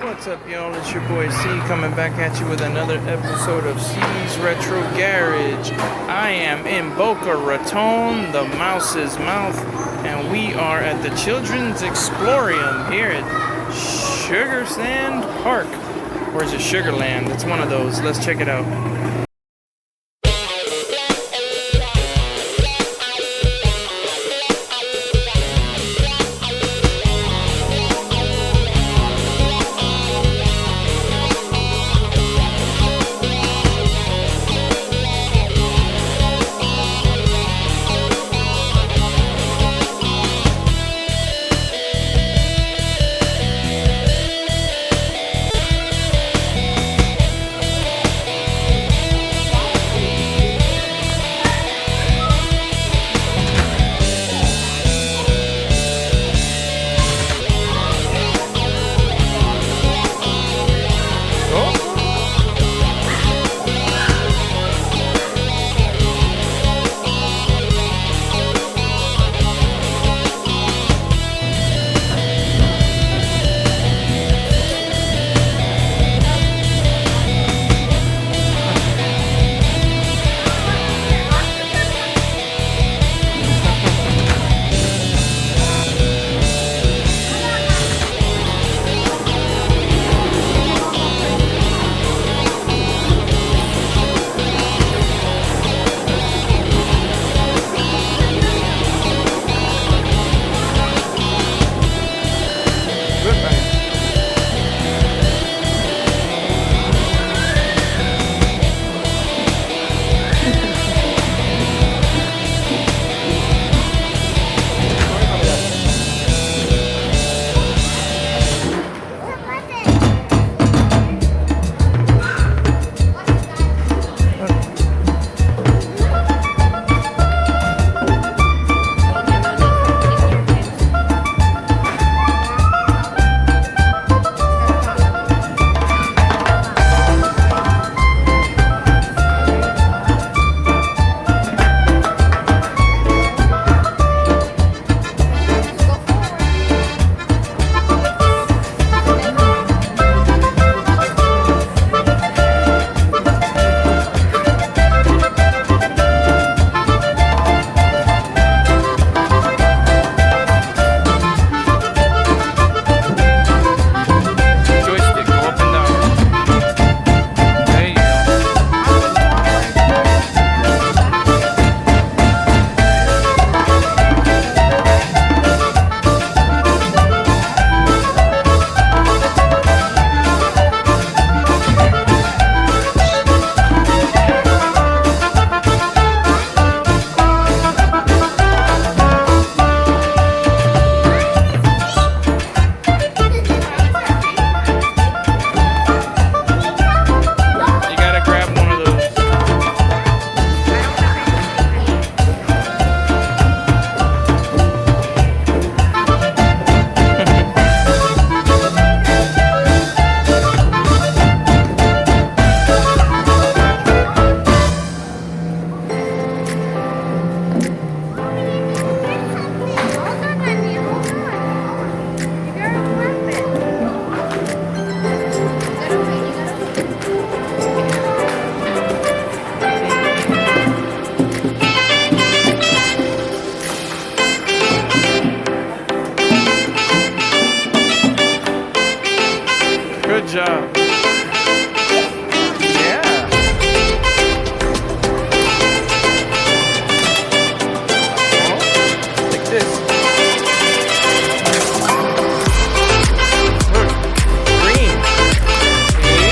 What's up, y'all? It's your boy C coming back at you with another episode of C's Retro Garage. I am in Boca Raton, the mouse's mouth, and we are at the Children's Explorium here at Sugar Sand Park. Or is it Sugarland? It's one of those. Let's check it out. Good job. Yeah. Like this. Look. Green. See?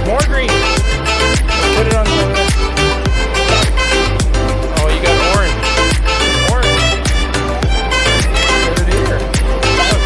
More green. Put it on the list. Oh, you got orange. Orange. Put it here. Look.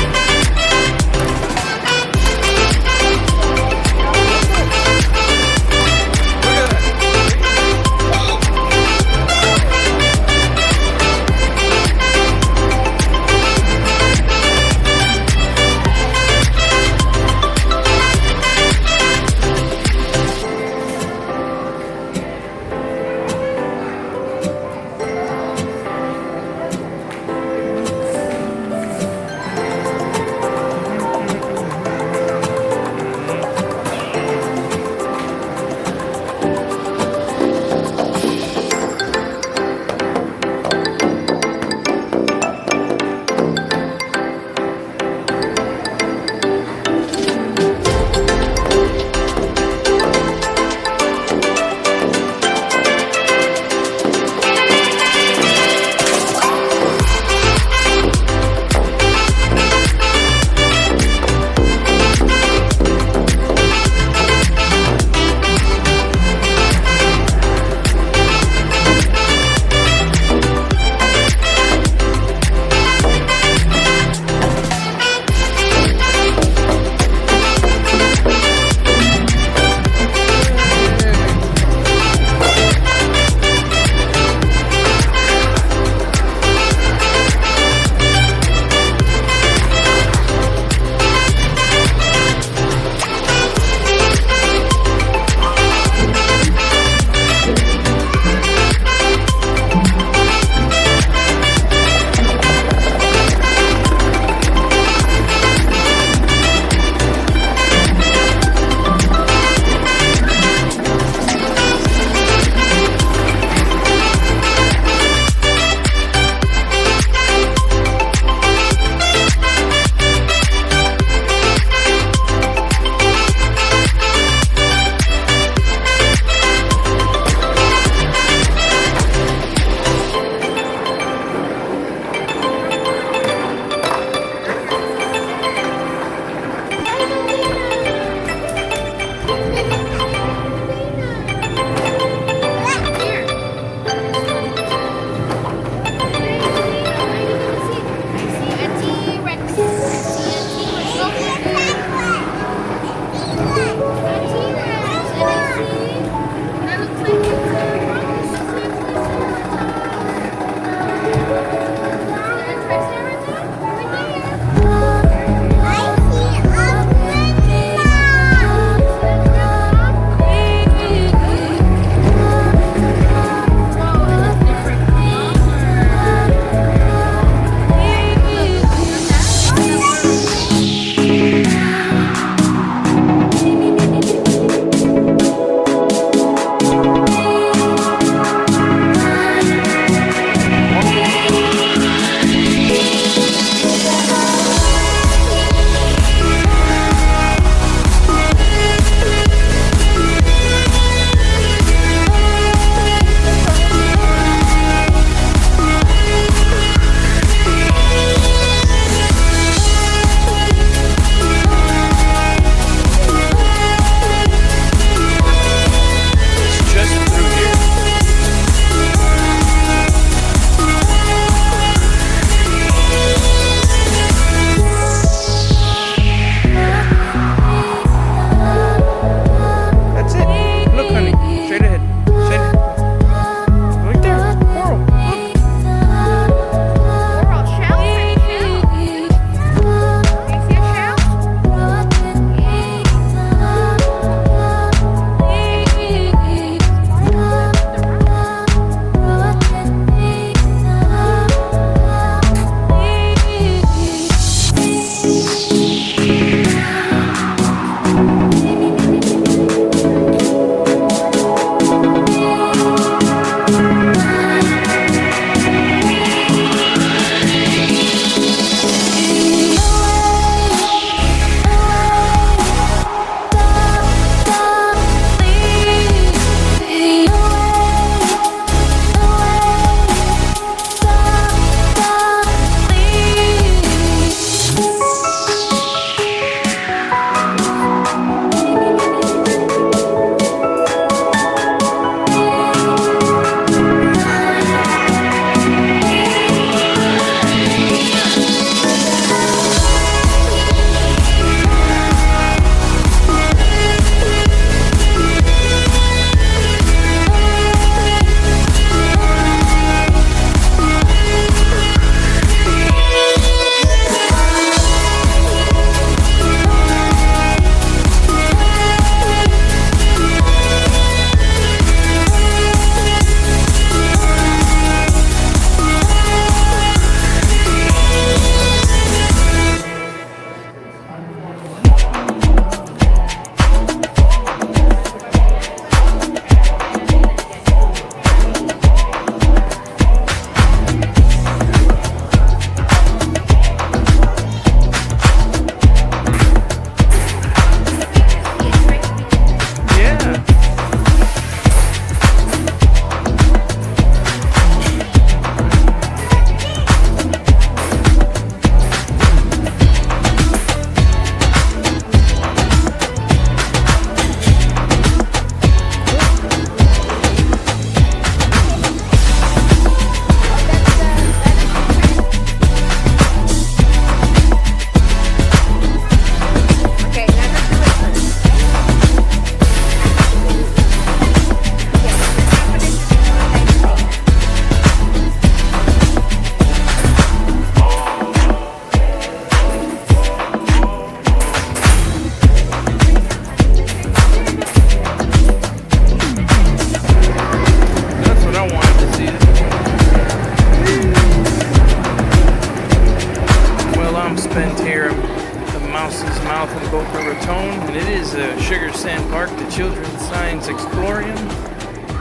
Mouth in Boca Raton, and it is a sugar sand park, the Children's Science Explorium.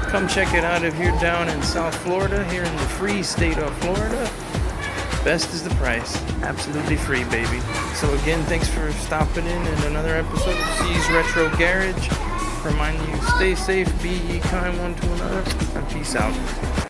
Come check it out if you're down in South Florida, here in the free state of Florida. Best is the price. Absolutely free, baby. So again, thanks for stopping in another episode of C's Retro Garage. Reminding you, stay safe, be kind one to another, and peace out.